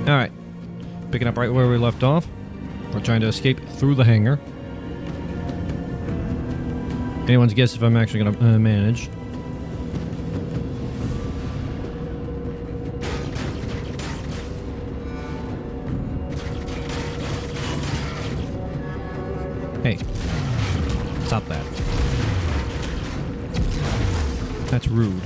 Alright. Picking up right where we left off. We're trying to escape through the hangar. Anyone's guess if I'm actually going to manage. Hey. Stop that. That's rude.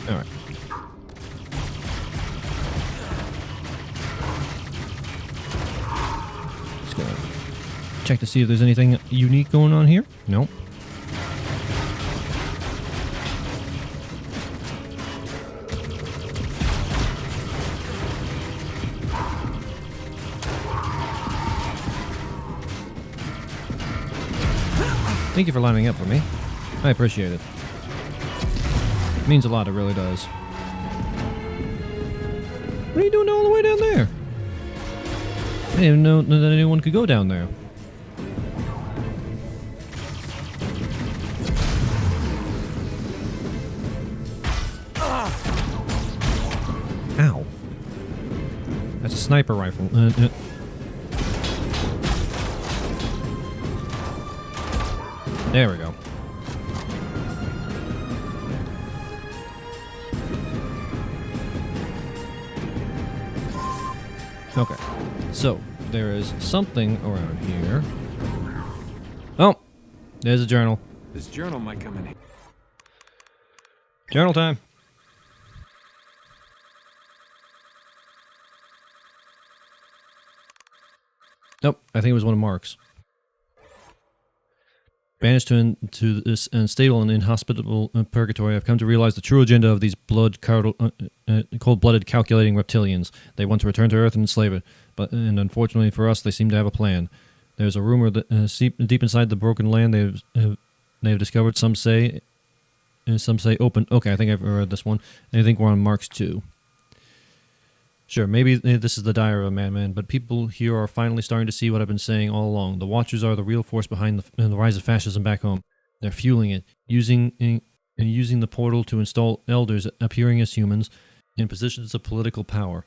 Alright. Just gonna check to see if there's anything unique going on here. Nope. Thank you for lining up for me. I appreciate it. It means a lot, it really does. What are you doing all the way down there? I didn't even know that anyone could go down there. Ow. That's a sniper rifle. There we go. Okay, so there is something around here. Oh, there's a journal. This journal might come in. Journal time. Nope, I think it was one of Mark's. Banished to this unstable and inhospitable purgatory, I've come to realize the true agenda of these cold-blooded calculating reptilians. They want to return to Earth and enslave it, and unfortunately for us, they seem to have a plan. There's a rumor that deep inside the broken land they've discovered, some say open. Okay, I think I've read this one. And I think we're on Mark's 2. Sure, maybe this is the dire of a madman, but people here are finally starting to see what I've been saying all along. The Watchers are the real force behind the rise of fascism back home. They're fueling it, using the portal to install elders appearing as humans in positions of political power.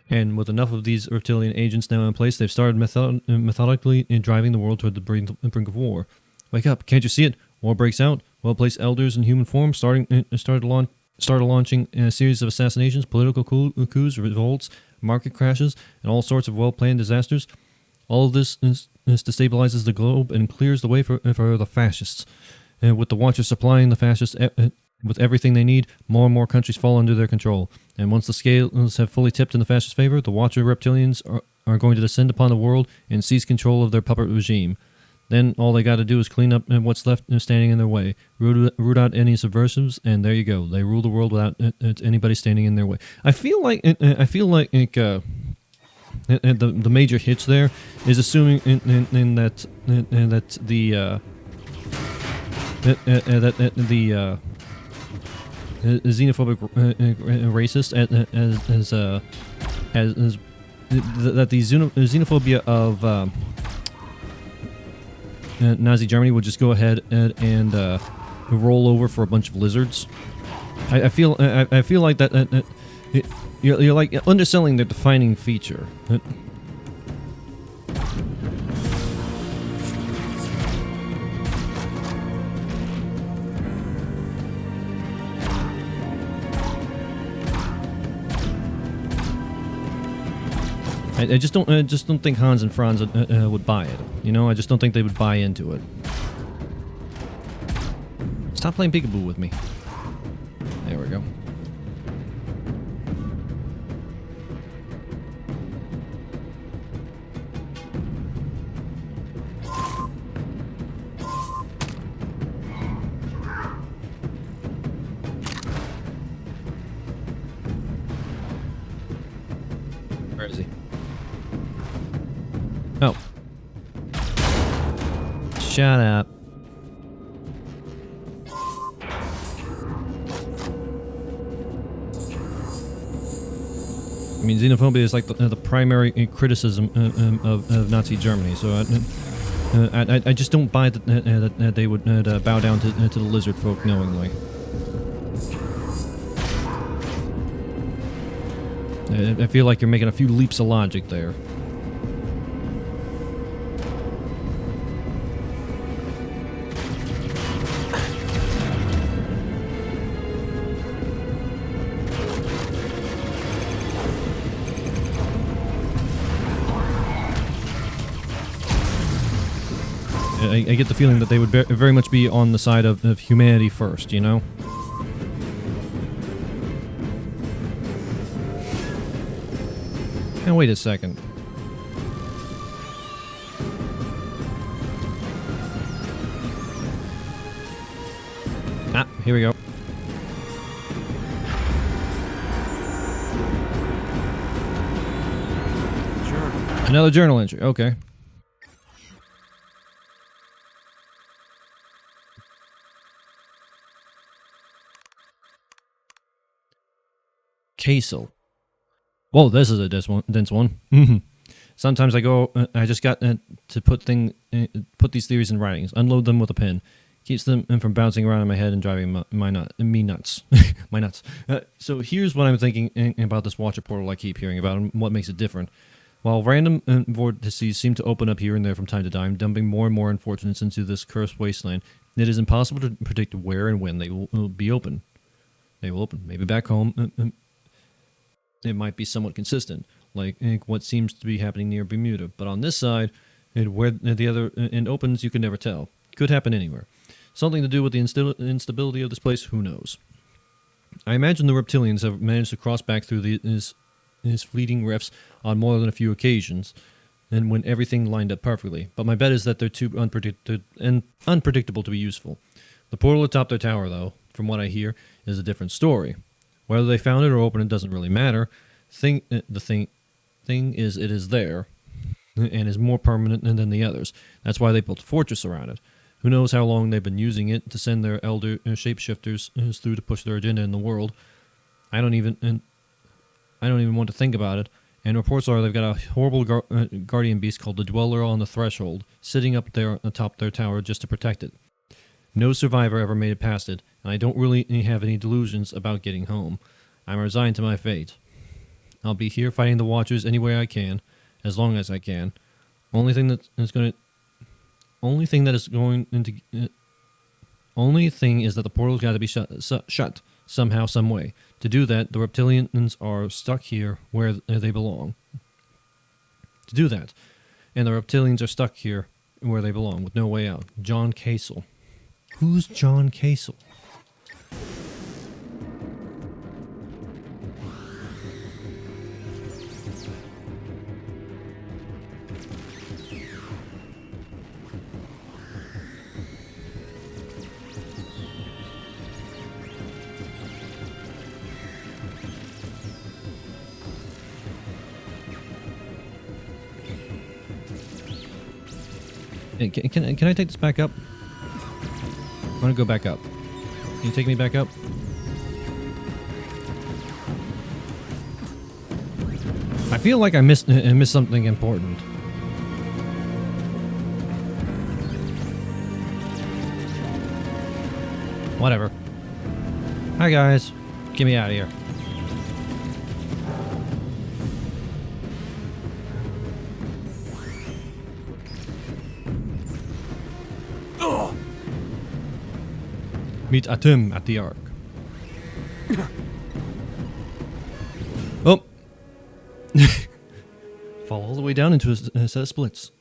And with enough of these reptilian agents now in place, they've started methodically driving the world toward the brink of war. Wake up, can't you see it? War breaks out. Well-placed elders in human form started launching a series of assassinations, political coups, revolts, market crashes, and all sorts of well-planned disasters. All of this destabilizes the globe and clears the way for the fascists. And with the Watchers supplying the fascists with everything they need, more and more countries fall under their control. And once the scales have fully tipped in the fascist favor, the Watcher reptilians are going to descend upon the world and seize control of their puppet regime. Then all they got to do is clean up what's left standing in their way, root out any subversives, and there you go. They rule the world without anybody standing in their way. I feel like the major hitch there is assuming that the xenophobic racist as that the xenophobia of Nazi Germany would just go ahead and roll over for a bunch of lizards. I feel like that you're like underselling their defining feature. I just don't think Hans and Franz would buy it. You know, I just don't think they would buy into it. Stop playing peekaboo with me. There we go. Where is he? Oh. Shut up. I mean, xenophobia is like the primary criticism of Nazi Germany. So I just don't buy that they would bow down to the lizard folk knowingly. I feel like you're making a few leaps of logic there. I get the feeling that they would very much be on the side of humanity first, you know? Now wait a second. Ah, here we go. Another journal entry, okay. Casel. Whoa, this is a dense one. Sometimes I just got to put these theories in writings, unload them with a pen. Keeps them from bouncing around in my head and driving me nuts. My nuts. So here's what I'm thinking about this Watcher portal I keep hearing about and what makes it different. While random vortices seem to open up here and there from time to time, dumping more and more unfortunates into this cursed wasteland, it is impossible to predict where and when they will be open. They will open. Maybe back home. It might be somewhat consistent, like what seems to be happening near Bermuda. But on this side, where the other end opens, you can never tell. Could happen anywhere. Something to do with the instability of this place, who knows? I imagine the reptilians have managed to cross back through these fleeting rifts on more than a few occasions, and when everything lined up perfectly. But my bet is that they're too unpredictable to be useful. The portal atop their tower, though, from what I hear, is a different story. Whether they found it or opened it doesn't really matter. The thing is, it is there, and is more permanent than the others. That's why they built a fortress around it. Who knows how long they've been using it to send their elder shapeshifters through to push their agenda in the world. I don't even want to think about it. And reports are they've got a horrible guardian beast called the Dweller on the Threshold, sitting up there atop their tower just to protect it. No survivor ever made it past it, and I don't really have any delusions about getting home. I'm resigned to my fate. I'll be here fighting the Watchers any way I can, as long as I can. Only thing is that the portal's got to be shut somehow, some way. To do that, the reptilians are stuck here where they belong. With no way out. John Casel. Who's John Casel? Can I take this back up? I want to go back up. Can you take me back up? I feel like I missed something important. Whatever. Hi guys. Get me out of here. Meet Atum at the Ark. Oh! Fall all the way down into a set of splits.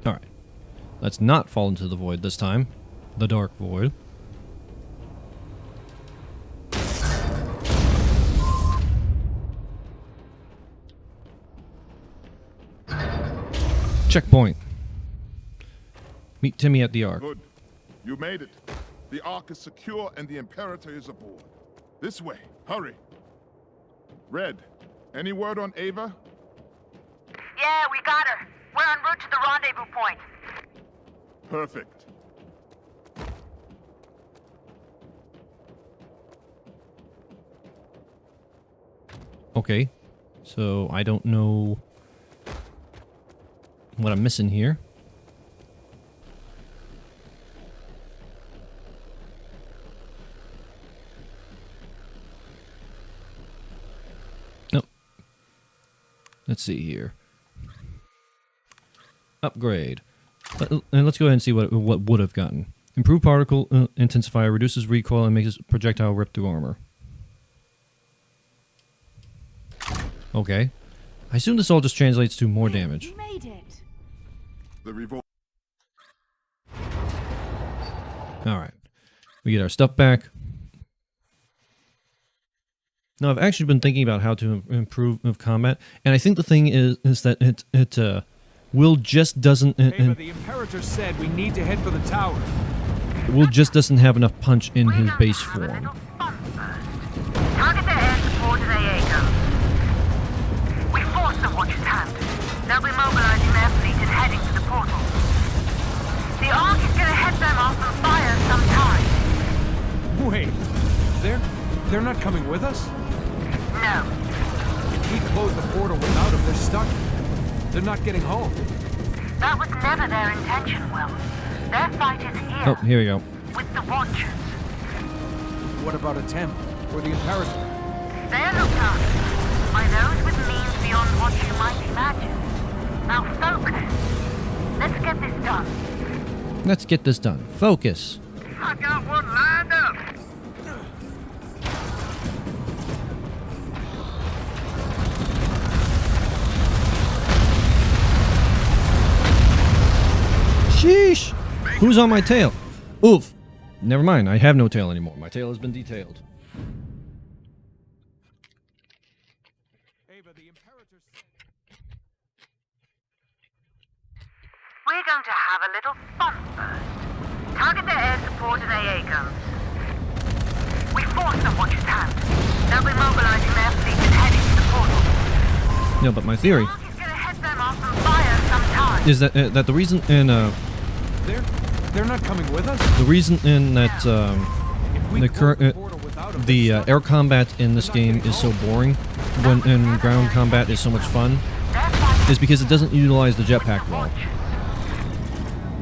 Alright. Let's not fall into the void this time. The dark void. Checkpoint. Meet Timmy at the Ark. Good. You made it. The Ark is secure and the Imperator is aboard. This way. Hurry. Red, any word on Ava? Yeah, we got her. We're en route to the rendezvous point. Perfect. Okay. So I don't know what I'm missing here. Nope. Let's see here. Upgrade. And let's go ahead and see what would have gotten. Improved particle intensifier, reduces recoil, and makes projectile rip through armor. Okay. I assume this all just translates to more damage. You made it. The revolt. Alright. We get our stuff back. Now, I've actually been thinking about how to improve combat, and I think the thing is that Will just doesn't... Ava, the Imperator said we need to head for the tower. Will just doesn't have enough punch in his base form. Target their air support as AA goes. We force the Watcher's hand. They'll be mobilizing their fleet and heading to the portal. The Ark is gonna head them off and fire sometime. Wait, they're not coming with us? No. If we close the portal without them, they're stuck. They're not getting home. That was never their intention, Will. Their fight is here. Oh, here we go. With the Watchers. What about a temp or the Imperator? They're looked after by those with means beyond what you might imagine. Now focus. Let's get this done. Let's get this done. Focus. I got one lined up. Sheesh! Who's on my tail? Oof. Never mind, I have no tail anymore. My tail has been detailed. Ava, the Imperator said... We're going to have a little fun first. Target their air support and AA guns. We force the Watcher's hand. They'll be mobilizing their fleet and heading to the portal. No, but my theory The Ark is gonna head them off and fire sometime. is that the reason in They're not coming with us? the reason in that If we the close current the portal without them, the they're stuck. air combat in this game is so boring when and ground combat is so much fun Their fight is because it doesn't utilize the jetpack well.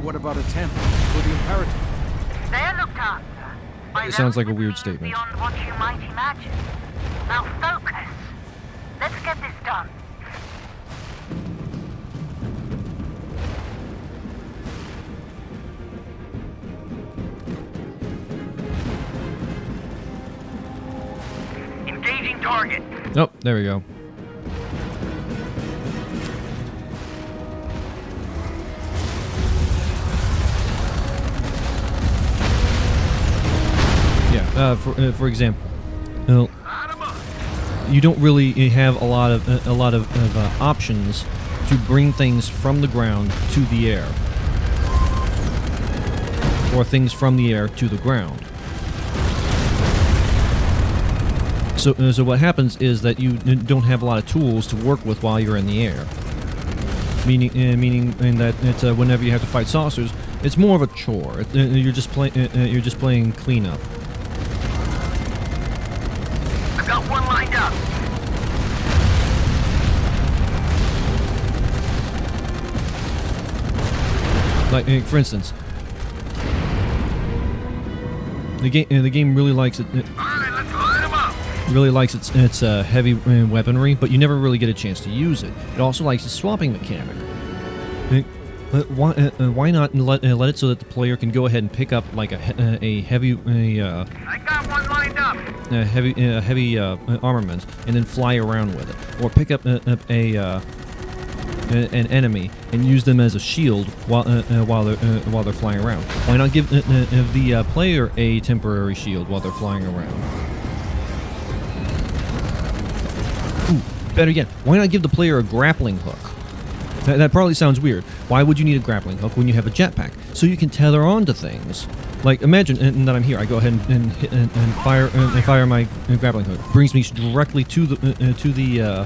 What about a temp or the Imperator? They're looked after by It sounds those like a with weird means statement. Beyond what you might imagine. Now focus. Let's get this done. Engaging target. Oh, there we go. Yeah. For example, you don't really have a lot of options to bring things from the ground to the air, or things from the air to the ground. So what happens is that you don't have a lot of tools to work with while you're in the air. Meaning in that it's whenever you have to fight saucers, it's more of a chore. You're just playing cleanup. I've got one lined up. Like for instance, the game really likes it. Alright, let's line them up. Really likes its heavy weaponry, but you never really get a chance to use it. It also likes its swapping mechanic. Why not let it so that the player can go ahead and pick up like a heavy I got one lined up. heavy armament and then fly around with it, or pick up an enemy and use them as a shield while they're flying around. Why not give the player a temporary shield while they're flying around? Ooh, better yet, why not give the player a grappling hook? That probably sounds weird. Why would you need a grappling hook when you have a jetpack? So you can tether onto things. Like, imagine that I'm here. I go ahead and hit and fire my grappling hook. Brings me directly to the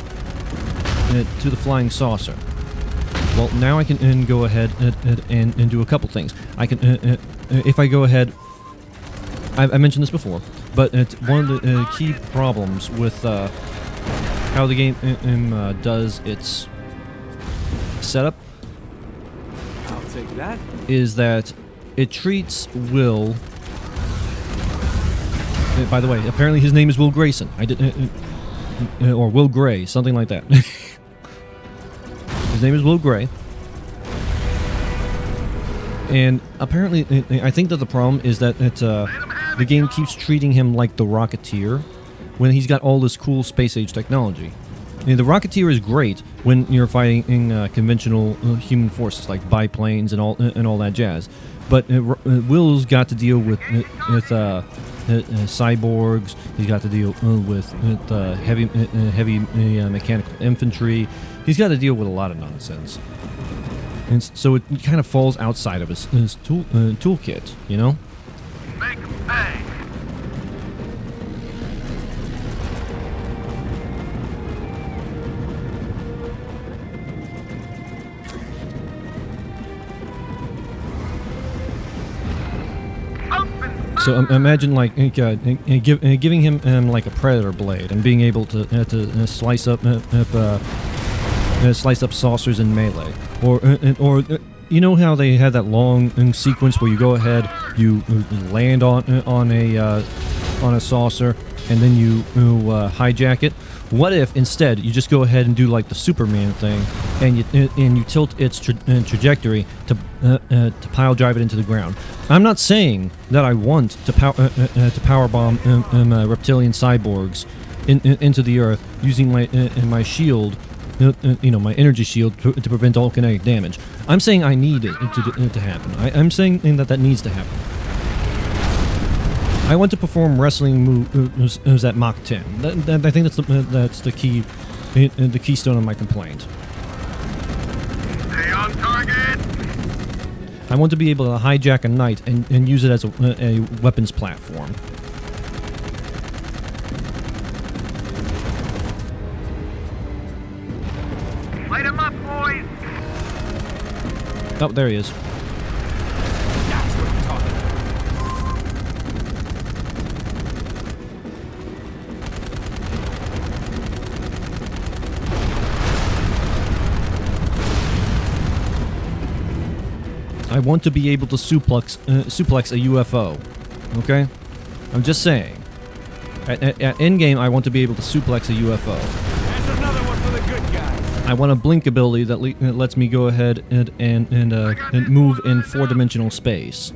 flying saucer. Well, now I can go ahead and do a couple things. I can, if I go ahead, I mentioned this before, but it's one of the key problems with how the game does its setup I'll take that. is that it treats Will. By the way, apparently his name is Will Grayson. I didn't, or Will Gray, something like that. His name is Will Gray. And apparently, I think that the problem is that the game keeps treating him like the Rocketeer when he's got all this cool space-age technology. I mean, the Rocketeer is great when you're fighting conventional human forces like biplanes and all that jazz. But Will's got to deal with cyborgs. He's got to deal with heavy mechanical infantry. He's got to deal with a lot of nonsense, and so it kind of falls outside of his toolkit, you know. Make 'em pay. So imagine like giving him like a predator blade and being able to slice up saucers in melee, or you know how they had that long sequence where you go ahead, you land on a saucer, and then you hijack it. What if instead you just go ahead and do like the Superman thing, and you tilt its trajectory to pile drive it into the ground? I'm not saying that I want to power bomb reptilian cyborgs into the earth using my shield, my energy shield to prevent all kinetic damage. I'm saying I need it to happen. I'm saying that needs to happen. I want to perform wrestling moves at Mach 10. I think that's the key, the keystone of my complaint. Stay on target. I want to be able to hijack a knight and use it as a weapons platform. Light 'em up, boys. Oh, there he is. That's what I'm talking about. I want to be able to suplex a UFO. Okay? I'm just saying. At endgame, I want to be able to suplex a UFO. There's another one for the good guys. I want a blink ability that lets me go ahead and move in four-dimensional space.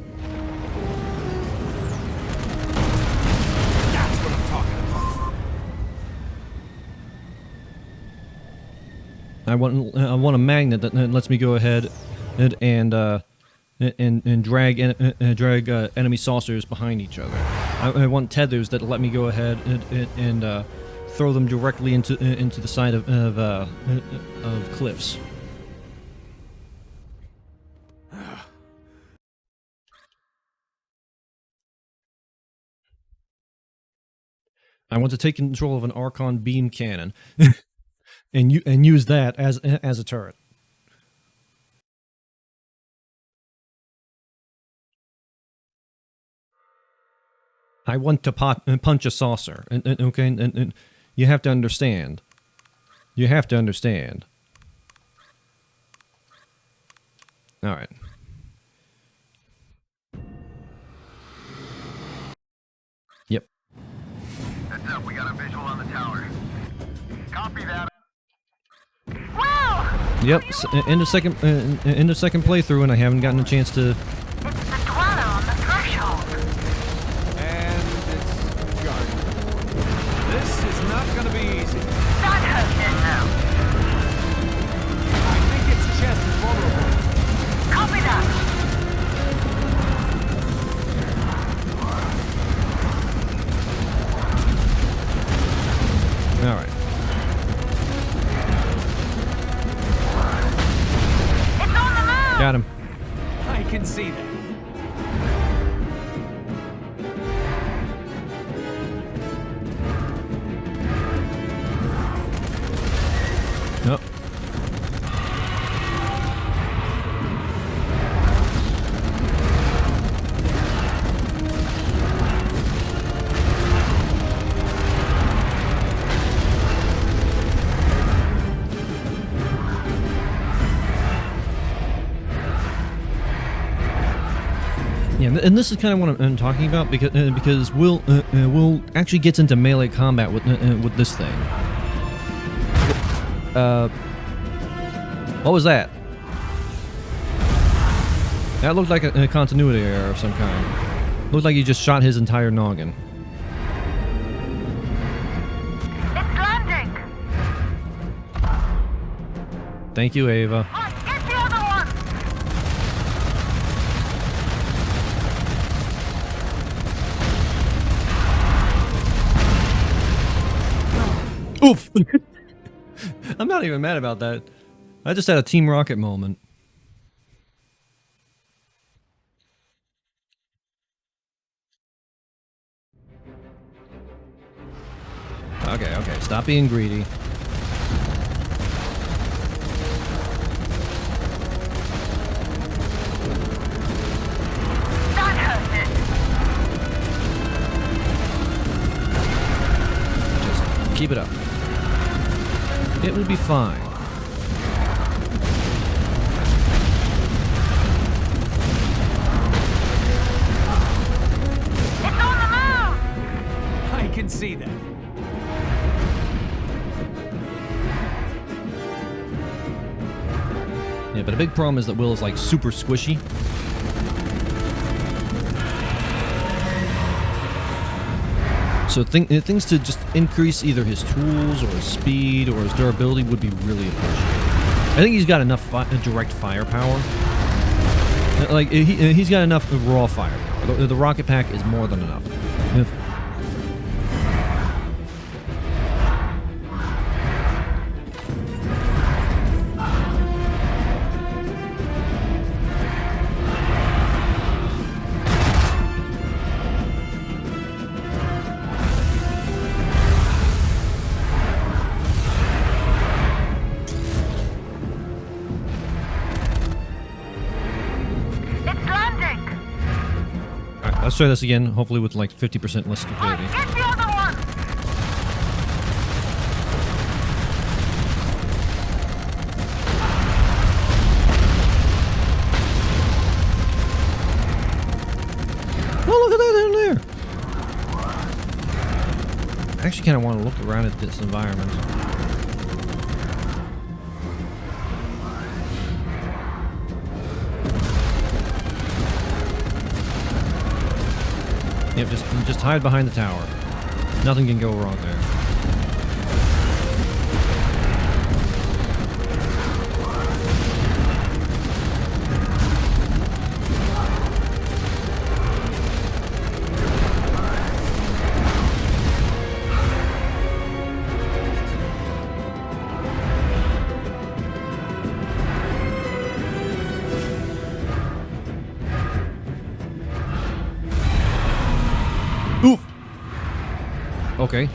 That's what I'm talking about. I want a magnet that lets me go ahead and drag enemy saucers behind each other. I want tethers that let me go ahead and throw them directly into the side of cliffs. I want to take control of an Archon beam cannon and use that as a turret. I want to punch a saucer, and you have to understand. You have to understand. All right. Yep. Heads up, we got a visual on the tower. Copy that. Well, Yep. End of second playthrough, and I haven't gotten a chance to. it's the dweller on the threshold. And it's guarded. This is not gonna be easy. That hurts it now. I think its chest is vulnerable. Copy that. All right. I can see that. Yep. Yeah, and this is kind of what I'm talking about because Will actually gets into melee combat with this thing. What was that? That looked like a continuity error of some kind. Looked like he just shot his entire noggin. It's landing! Thank you, Ava. Right, get the other one! Oof! I'm not even mad about that. I just had a Team Rocket moment. Okay, stop being greedy. That hurt it! Just keep it up. It will be fine. It's on the move! I can see that. Yeah, but a big problem is that Will is like super squishy. So things to just increase either his tools or his speed or his durability would be really appreciated. I think he's got enough direct firepower. Like he's got enough raw firepower. The rocket pack is more than enough. It's landing! Alright, let's try this again, hopefully with like 50% less Right, stupidity. get the other one! Oh, look at that down there! I actually kind of want to look around at this environment. Yep, just hide behind the tower. Nothing can go wrong there. Oof! Okay.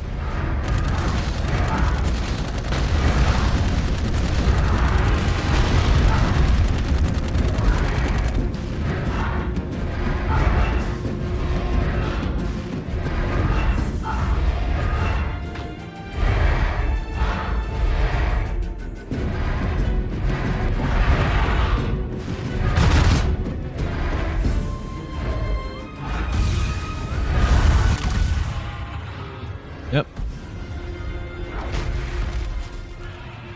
Yep.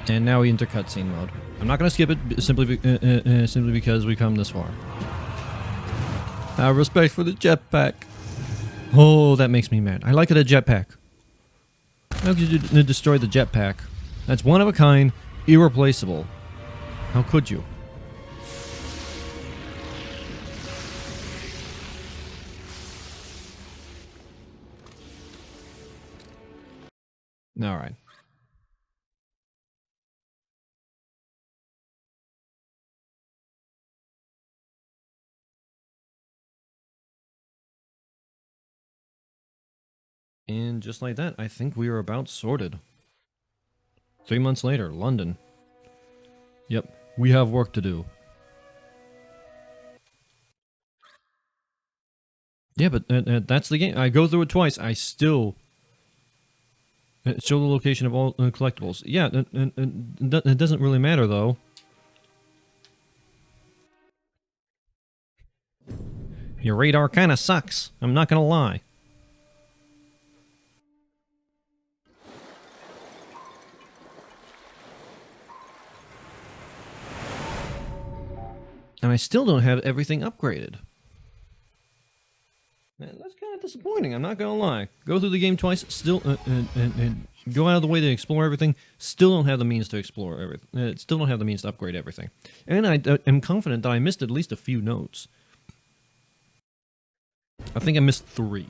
And now we enter cutscene mode. I'm not gonna skip it simply because we come this far. Have respect for the jetpack. Oh, that makes me mad. I like it a jetpack. How could you destroy the jetpack? That's one of a kind, irreplaceable. How could you? All right. And just like that, I think we are about sorted. 3 months later, London. Yep, we have work to do. Yeah, but that's the game. I go through it twice. I still show the location of all collectibles. Yeah, it doesn't really matter, though. Your radar kind of sucks. I'm not gonna lie. And I still don't have everything upgraded. Man, that's kind of disappointing, I'm not gonna lie. Go through the game twice, still, and go out of the way to explore everything, still don't have the means to explore everything. Still don't have the means to upgrade everything. And I am confident that I missed at least a few notes. I think I missed 3.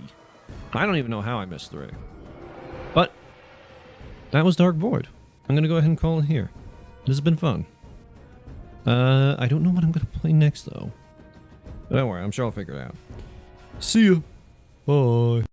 I don't even know how I missed 3. But, that was Dark Void. I'm gonna go ahead and call it here. This has been fun. I don't know what I'm gonna play next, though. Don't worry, I'm sure I'll figure it out. See ya. Bye.